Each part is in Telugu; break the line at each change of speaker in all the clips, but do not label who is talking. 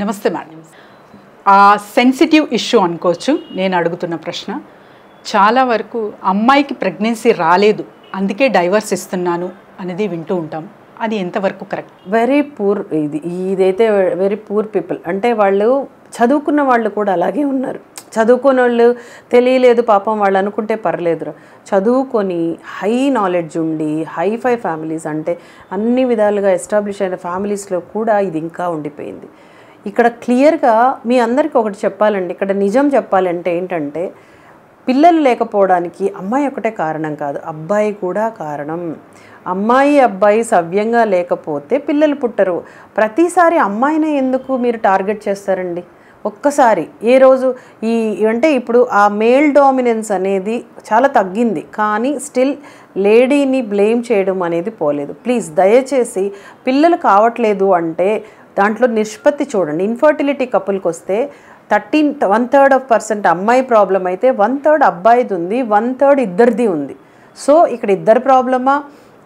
నమస్తే మేడం. సెన్సిటివ్ ఇష్యూ అనుకోవచ్చు నేను అడుగుతున్న ప్రశ్న. చాలా వరకు అమ్మాయికి ప్రెగ్నెన్సీ రాలేదు అందుకే డైవర్స్ ఇస్తున్నాను అనేది వింటూ ఉంటాం. అది ఎంతవరకు కరెక్ట్?
వెరీ పూర్ ఇదైతే వెరీ పూర్ పీపుల్. అంటే వాళ్ళు చదువుకున్న వాళ్ళు కూడా అలాగే ఉన్నారు. చదువుకున్న వాళ్ళు తెలియలేదు పాపం, వాళ్ళు అనుకుంటే పర్లేదురా. చదువుకొని హై నాలెడ్జ్ ఉండి హైఫై ఫ్యామిలీస్, అంటే అన్ని విధాలుగా ఎస్టాబ్లిష్ అయిన ఫ్యామిలీస్లో కూడా ఇది ఇంకా ఉండిపోయింది. ఇక్కడ క్లియర్గా మీ అందరికీ ఒకటి చెప్పాలండి, ఇక్కడ నిజం చెప్పాలంటే ఏంటంటే, పిల్లలు లేకపోవడానికి అమ్మాయి ఒకటే కారణం కాదు, అబ్బాయి కూడా కారణం. అమ్మాయి అబ్బాయి సవ్యంగా లేకపోతే పిల్లలు పుట్టరు. ప్రతిసారి అమ్మాయినే ఎందుకు మీరు టార్గెట్ చేస్తారండి? ఒక్కసారి ఏ రోజు అంటే ఇప్పుడు ఆ మేల్ డామినెన్స్ అనేది చాలా తగ్గింది, కానీ స్టిల్ లేడీని బ్లేమ్ చేయడం అనేది పోలేదు. ప్లీజ్ దయచేసి పిల్లలు కావట్లేదు అంటే దాంట్లో నిష్పత్తి చూడండి. ఇన్ఫర్టిలిటీ కపుల్కి వస్తే 1/3% అమ్మాయి ప్రాబ్లం అయితే 1/3 అబ్బాయిది ఉంది, 1/3 ఇద్దరిది ఉంది. సో ఇక్కడ ఇద్దరు ప్రాబ్లమా,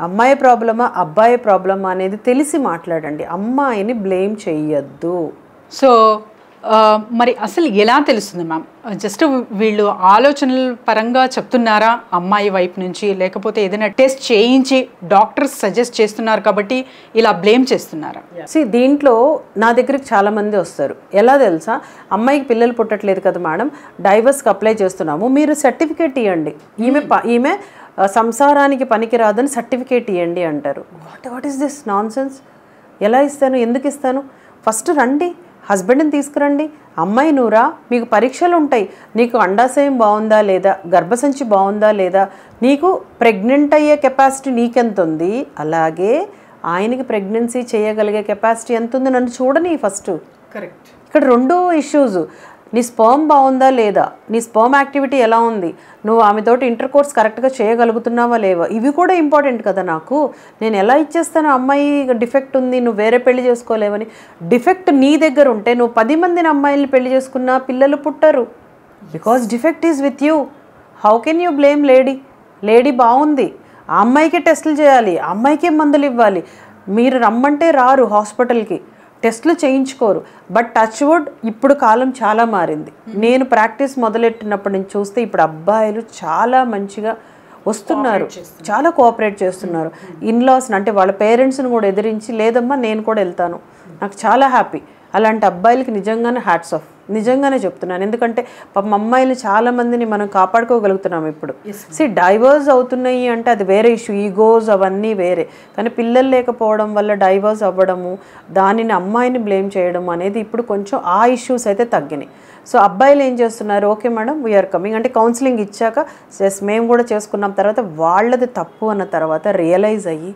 అమ్మాయి ప్రాబ్లమా, అబ్బాయి ప్రాబ్లమా అనేది తెలిసి మాట్లాడండి. అమ్మాయిని బ్లేమ్ చెయ్యొద్దు.
సో మరి అసలు ఎలా తెలుస్తుంది మ్యామ్? జస్ట్ వీళ్ళు ఆలోచనల పరంగా చెప్తున్నారా అమ్మాయి వైపు నుంచి, లేకపోతే ఏదైనా టెస్ట్ చేయించి డాక్టర్స్ సజెస్ట్ చేస్తున్నారు కాబట్టి ఇలా బ్లేమ్ చేస్తున్నారా?
దీంట్లో నా దగ్గరికి చాలామంది వస్తారు. ఎలా తెలుసా, అమ్మాయికి పిల్లలు పుట్టట్లేదు కదా మేడం, డైవర్స్కి అప్లై చేస్తున్నాము, మీరు సర్టిఫికేట్ ఇవ్వండి, ఈమె సంసారానికి పనికిరాదని సర్టిఫికేట్ ఇవ్వండి అంటారు. What is this non sense? ఎలా ఇస్తాను, ఎందుకు ఇస్తాను? ఫస్ట్ రండి, హస్బెండ్ని తీసుకురండి. అమ్మాయి నూరా, మీకు పరీక్షలు ఉంటాయి, నీకు అండాశయం బాగుందా లేదా, గర్భసంచి బాగుందా లేదా, నీకు ప్రెగ్నెంట్ అయ్యే కెపాసిటీ నీకెంత ఉంది, అలాగే ఆయనకి ప్రెగ్నెన్సీ చేయగలిగే కెపాసిటీ ఎంత ఉంది, నన్ను చూడని ఫస్ట్.
కరెక్ట్.
ఇక్కడ రెండు ఇష్యూస్, నీ స్పర్మ్ బాగుందా లేదా, నీ స్పర్మ్ యాక్టివిటీ ఎలా ఉంది, నువ్వు ఆమెతోటి ఇంటర్ కోర్స్ కరెక్ట్గా చేయగలుగుతున్నావా లేవా, ఇవి కూడా ఇంపార్టెంట్ కదా నాకు. నేను ఎలా ఇచ్చేస్తాను అమ్మాయి డిఫెక్ట్ ఉంది, నువ్వు వేరే పెళ్లి చేసుకోలేవని? డిఫెక్ట్ నీ దగ్గర ఉంటే నువ్వు 10 మందిని అమ్మాయిల్ని పెళ్లి చేసుకున్నా పిల్లలు పుట్టరు. Because defect is with you. How can you blame lady? Lady బాగుంది, ఆ అమ్మాయికే టెస్టులు చేయాలి, ఆ అమ్మాయికే మందులు ఇవ్వాలి. మీరు రమ్మంటే రారు హాస్పిటల్కి, టెస్టులు చేయించుకోరు. బట్ టచ్ వుడ్ ఇప్పుడు కాలం చాలా మారింది. నేను ప్రాక్టీస్ మొదలెట్టినప్పటి నుంచి చూస్తే ఇప్పుడు అబ్బాయిలు చాలా మంచిగా వస్తున్నారు, చాలా కోఆపరేట్ చేస్తున్నారు. ఇన్లాస్ని అంటే వాళ్ళ పేరెంట్స్ని కూడా ఎదిరించి, లేదమ్మా నేను కూడా వెళ్తాను, నాకు చాలా హ్యాపీ. అలాంటి అబ్బాయిలకి నిజంగానే హ్యాట్స్ ఆఫ్, నిజంగానే చెప్తున్నాను. ఎందుకంటే పాపం అమ్మాయిలు చాలామందిని మనం కాపాడుకోగలుగుతున్నాం ఇప్పుడు. డైవర్స్ అవుతున్నాయి అంటే అది వేరే ఇష్యూ, ఈగోస్ అవన్నీ వేరే. కానీ పిల్లలు లేకపోవడం వల్ల డైవర్స్ అవ్వడము, దానిని అమ్మాయిని బ్లేమ్ చేయడం అనేది ఇప్పుడు కొంచెం ఆ ఇష్యూస్ అయితే తగ్గినాయి. సో అబ్బాయిలు ఏం చేస్తున్నారు, ఓకే మేడం వీఆర్ కమింగ్ అంటే కౌన్సిలింగ్ ఇచ్చాక మేము కూడా చేసుకున్నాం, తర్వాత వాళ్ళది తప్పు అన్న తర్వాత రియలైజ్ అయ్యి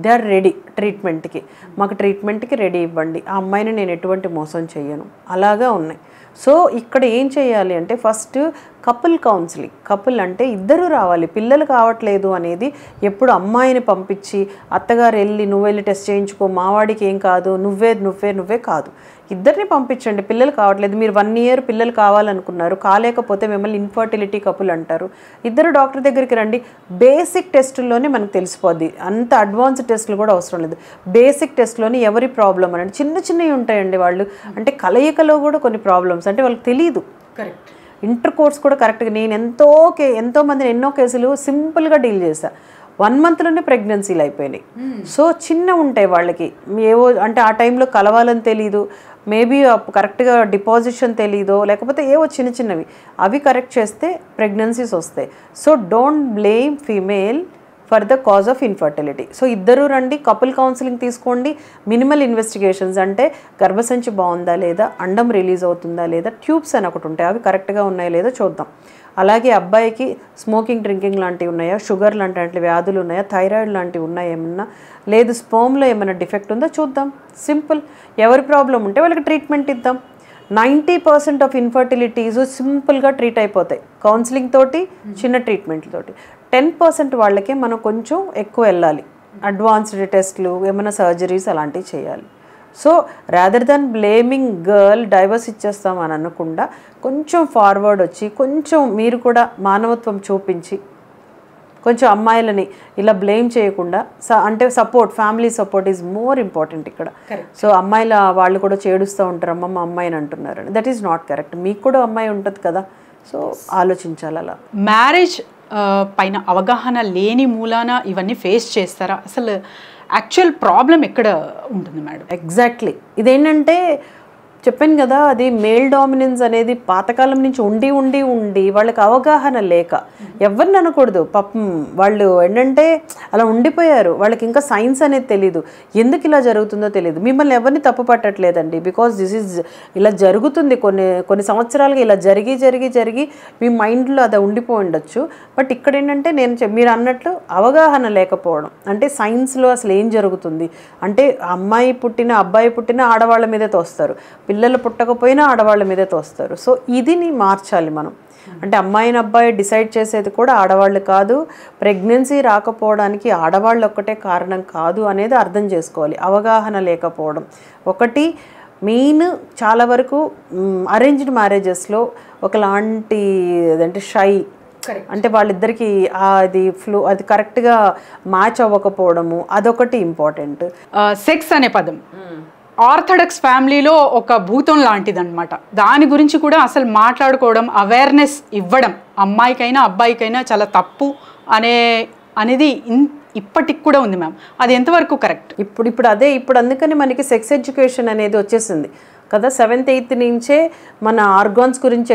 దే ఆర్ రెడీ ట్రీట్మెంట్కి, మాకు ట్రీట్మెంట్కి రెడీ ఇవ్వండి, ఆ అమ్మాయిని నేను ఎటువంటి మోసం చేయను, అలాగా ఉన్నాయి. సో ఇక్కడ ఏం చేయాలి అంటే ఫస్ట్ కపుల్ కౌన్సిలింగ్. కపుల్ అంటే ఇద్దరు రావాలి. పిల్లలు కావట్లేదు అనేది ఎప్పుడు అమ్మాయిని పంపించి అత్తగారు వెళ్ళి నువ్వు వెళ్ళి టెస్ట్ చేయించుకో, మావాడికి ఏం కాదు, నువ్వే కాదు, ఇద్దరిని పంపించండి. పిల్లలు కావట్లేదు, మీరు 1 year పిల్లలు కావాలనుకున్నారు, కాలేకపోతే మిమ్మల్ని ఇన్ఫర్టిలిటీ కపుల్ అంటారు. ఇద్దరు డాక్టర్ దగ్గరికి రండి. బేసిక్ టెస్టుల్లోనే మనకు తెలిసిపోద్ది, అంత అడ్వాన్స్డ్ టెస్టులు కూడా అవసరం లేదు. బేసిక్ టెస్ట్లోని ఎవరి ప్రాబ్లం అని చిన్నవి ఉంటాయండి. వాళ్ళు అంటే కలయికలో కూడా కొన్ని ప్రాబ్లమ్స్ అంటే వాళ్ళకి తెలియదు.
కరెక్ట్.
ఇంటర్ కోర్స్ కూడా కరెక్ట్గా నేను ఎంతో మందిని ఎన్నో కేసులు సింపుల్గా డీల్ చేశాను. 1 monthలోనే ప్రెగ్నెన్సీలు అయిపోయినాయి. సో చిన్న ఉంటాయి వాళ్ళకి, ఏవో అంటే ఆ టైంలో కలవాలని తెలీదు, మేబీ కరెక్ట్గా డిపాజిషన్ తెలీదో, లేకపోతే ఏవో చిన్నవి అవి కరెక్ట్ చేస్తే ప్రెగ్నెన్సీస్ వస్తాయి. So don't blame female for the cause of infertility. So ఇద్దరు రండి, కపుల్ కౌన్సిలింగ్ తీసుకోండి. మినిమల్ ఇన్వెస్టిగేషన్స్ అంటే గర్భసంచి బాగుందా లేదా, అండం రిలీజ్ అవుతుందా లేదా, ట్యూబ్స్ అని ఒకటి ఉంటాయి, అవి కరెక్ట్గా ఉన్నాయా లేదా చూద్దాం. అలాగే అబ్బాయికి స్మోకింగ్ డ్రింకింగ్ లాంటివి ఉన్నాయా, షుగర్ లాంటి వ్యాధులు ఉన్నాయా, థైరాయిడ్ లాంటివి ఉన్నాయా ఏమన్నా, లేదు స్పర్మ్లో ఏమైనా డిఫెక్ట్ ఉందో చూద్దాం. సింపుల్. ఎవరి ప్రాబ్లం ఉంటే వాళ్ళకి ట్రీట్మెంట్ ఇద్దాం. 90% ఆఫ్ ఇన్ఫర్టిలిటీస్ సింపుల్గా ట్రీట్ అయిపోతాయి కౌన్సిలింగ్ తోటి, చిన్న ట్రీట్మెంట్ తోటి. 10% వాళ్ళకే మనం కొంచెం ఎక్కువ వెళ్ళాలి, అడ్వాన్స్డ్ టెస్ట్లు, ఏమైనా సర్జరీస్ అలాంటివి చేయాలి. So rather than blaming girl divorce ఇచ్చేస్తామని అనకుండా కొంచెం ఫార్వర్డ్ వచ్చి కొంచెం మీరు కూడా మానవత్వం చూపించి కొంచెం అమ్మాయిలని ఇలా బ్లేమ్ చేయకుండా అంటే family support is more important ఇక్కడ. సో అమ్మాయిల వాళ్ళు కూడా చేడుస్తూ ఉంటారు, అమ్మ మా అమ్మాయిని అంటున్నారు, దట్ ఈస్ నాట్ కరెక్ట్. మీకు కూడా అమ్మాయి ఉంటుంది కదా, సో ఆలోచించాలి అలా.
మ్యారేజ్ పైన అవగాహన లేని మూలాన ఇవన్నీ ఫేస్ చేస్తారా? అసలు యాక్చువల్ ప్రాబ్లం ఎక్కడ ఉంటుంది మేడం?
ఎగ్జాక్ట్లీ ఇదేంటంటే చెప్పాను కదా, అది మేల్ డామినెన్స్ అనేది పాతకాలం నుంచి ఉండి ఉండి ఉండి వాళ్ళకి అవగాహన లేక, ఎవరిని అనకూడదు పాపం, వాళ్ళు ఏంటంటే అలా ఉండిపోయారు, వాళ్ళకి ఇంకా సైన్స్ అనేది తెలీదు, ఎందుకు ఇలా జరుగుతుందో తెలియదు. మిమ్మల్ని ఎవరిని తప్పు పట్టట్లేదండి, బికాజ్ దిస్ ఈజ్ ఇలా జరుగుతుంది కొన్ని సంవత్సరాలుగా ఇలా జరిగి జరిగి జరిగి మీ మైండ్లో అది ఉండిపోయి ఉండొచ్చు. బట్ ఇక్కడ ఏంటంటే మీరు అన్నట్లు అవగాహన లేకపోవడం, అంటే సైన్స్లో అసలు ఏం జరుగుతుంది అంటే అమ్మాయి పుట్టిన అబ్బాయి పుట్టిన ఆడవాళ్ళ మీదే తోస్తారు, పిల్లలు పుట్టకపోయినా ఆడవాళ్ళ మీదే తోస్తారు. సో ఇదిని మార్చాలి మనం. అంటే అమ్మాయిని అబ్బాయి డిసైడ్ చేసేది కూడా ఆడవాళ్ళు కాదు, ప్రెగ్నెన్సీ రాకపోవడానికి ఆడవాళ్ళు ఒక్కటే కారణం కాదు అనేది అర్థం చేసుకోవాలి. అవగాహన లేకపోవడం ఒకటి మెయిన్. చాలా వరకు అరేంజ్డ్ మ్యారేజెస్లో ఒకలాంటి అంటే షై, అంటే వాళ్ళిద్దరికి అది కరెక్ట్గా మ్యాచ్ అవ్వకపోవడము, అదొకటి ఇంపార్టెంట్.
సెక్స్ అనే పదం ఆర్థడాక్స్ ఫ్యామిలీలో ఒక భూతం లాంటిదన్నమాట. దాని గురించి కూడా అసలు మాట్లాడుకోవడం, అవేర్నెస్ ఇవ్వడం, అమ్మాయికైనా అబ్బాయికైనా చాలా తప్పు అనేది ఇప్పటికి కూడా ఉంది మ్యామ్. అది ఎంతవరకు కరెక్ట్?
ఇప్పుడు అందుకని మనకి సెక్స్ ఎడ్యుకేషన్ అనేది వచ్చేసింది కదా. 7th 8th నుంచే మన ఆర్గాన్స్ గురించి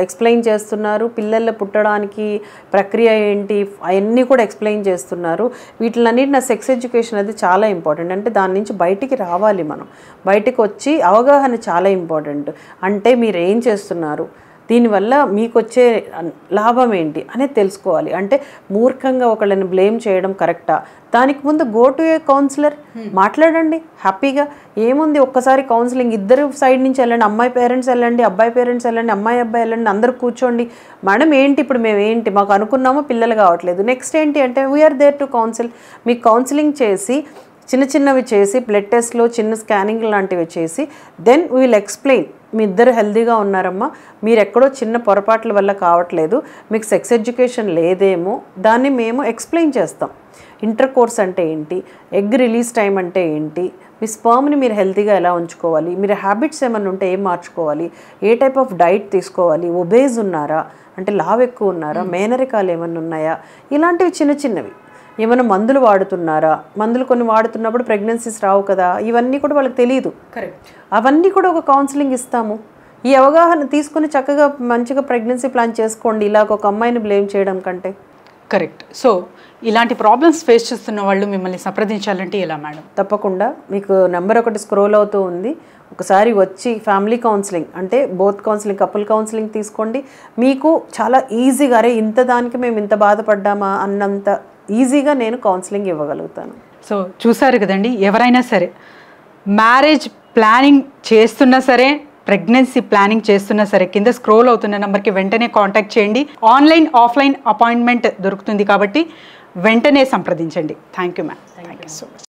ఎక్స్ప్లెయిన్ చేస్తున్నారు, పిల్లలు పుట్టడానికి ప్రక్రియ ఏంటి అవన్నీ కూడా ఎక్స్ప్లెయిన్ చేస్తున్నారు. వీటిలన్నిటి నా సెక్స్ ఎడ్యుకేషన్ అది చాలా ఇంపార్టెంట్. అంటే దాని నుంచి బయటికి రావాలి, మనం బయటికి వచ్చి అవగాహన చాలా ఇంపార్టెంట్. అంటే మీరు ఏం చేస్తున్నారు, దీనివల్ల మీకు వచ్చే లాభం ఏంటి అనేది తెలుసుకోవాలి. అంటే మూర్ఖంగా ఒకళ్ళని బ్లేమ్ చేయడం కరెక్టా? దానికి ముందు గో టు ఏ కౌన్సిలర్, మాట్లాడండి హ్యాపీగా. ఏముంది, ఒక్కసారి కౌన్సిలింగ్ ఇద్దరు సైడ్ నుంచి వెళ్ళండి, అమ్మాయి పేరెంట్స్ వెళ్ళండి, అబ్బాయి పేరెంట్స్ వెళ్ళండి, అమ్మాయి అబ్బాయి వెళ్ళండి, అందరూ కూర్చోండి. మేడం ఏంటి ఇప్పుడు మేము ఏంటి మాకు అనుకున్నామో పిల్లలు కావట్లేదు, నెక్స్ట్ ఏంటి అంటే వీఆర్ దేర్ టు కౌన్సిల్. మీకు కౌన్సిలింగ్ చేసి చిన్నవి చేసి బ్లడ్ టెస్ట్లో చిన్న స్కానింగ్ లాంటివి చేసి దెన్ వీ విల్ ఎక్స్ప్లెయిన్. మీ ఇద్దరు హెల్తీగా ఉన్నారమ్మా, మీరు ఎక్కడో చిన్న పొరపాట్ల వల్ల కావట్లేదు, మీకు సెక్స్ ఎడ్యుకేషన్ లేదేమో, దాన్ని మేము ఎక్స్ప్లెయిన్ చేస్తాం. ఇంటర్ కోర్స్ అంటే ఏంటి, ఎగ్ రిలీజ్ టైం అంటే ఏంటి, మీ స్పర్మ్ని మీరు హెల్తీగా ఎలా ఉంచుకోవాలి, మీరు హ్యాబిట్స్ ఏమైనా ఉంటే ఏం మార్చుకోవాలి, ఏ టైప్ ఆఫ్ డైట్ తీసుకోవాలి, ఒబేజ్ ఉన్నారా అంటే లావ్ ఎక్కువ ఉన్నారా, మేనరికాలు ఏమైనా ఉన్నాయా, ఇలాంటివి చిన్నవి. ఏమైనా మందులు వాడుతున్నారా, మందులు కొన్ని వాడుతున్నప్పుడు ప్రెగ్నెన్సీస్ రావు కదా, ఇవన్నీ కూడా వాళ్ళకి తెలియదు.
కరెక్ట్.
అవన్నీ కూడా ఒక కౌన్సిలింగ్ ఇస్తాము. ఈ అవగాహన తీసుకుని చక్కగా మంచిగా ప్రెగ్నెన్సీ ప్లాన్ చేసుకోండి, ఇలాగ ఒక అమ్మాయిని బ్లేమ్ చేయడం కంటే.
కరెక్ట్. సో ఇలాంటి ప్రాబ్లమ్స్ ఫేస్ చేస్తున్న వాళ్ళు మిమ్మల్ని సంప్రదించాలంటే ఎలా మేడం?
తప్పకుండా మీకు నెంబర్ ఒకటి స్క్రోల్ అవుతూ ఉంది, ఒకసారి వచ్చి ఫ్యామిలీ కౌన్సిలింగ్ అంటే బోత్ కౌన్సిలింగ్, కపుల్ కౌన్సిలింగ్ తీసుకోండి. మీకు చాలా ఈజీగా అరే ఇంత దానికి మేము ఇంత బాధపడ్డామా అన్నంత ఈజీగా నేను కౌన్సిలింగ్ ఇవ్వగలుగుతాను.
సో చూసారు కదండి, ఎవరైనా సరే మ్యారేజ్ ప్లానింగ్ చేస్తున్నా సరే, ప్రెగ్నెన్సీ ప్లానింగ్ చేస్తున్నా సరే, కింద స్క్రోల్ అవుతున్న నెంబర్కి వెంటనే కాంటాక్ట్ చేయండి. ఆన్లైన్ ఆఫ్లైన్ అపాయింట్మెంట్ దొరుకుతుంది కాబట్టి వెంటనే సంప్రదించండి. Thank you ma'am. Thank you so much.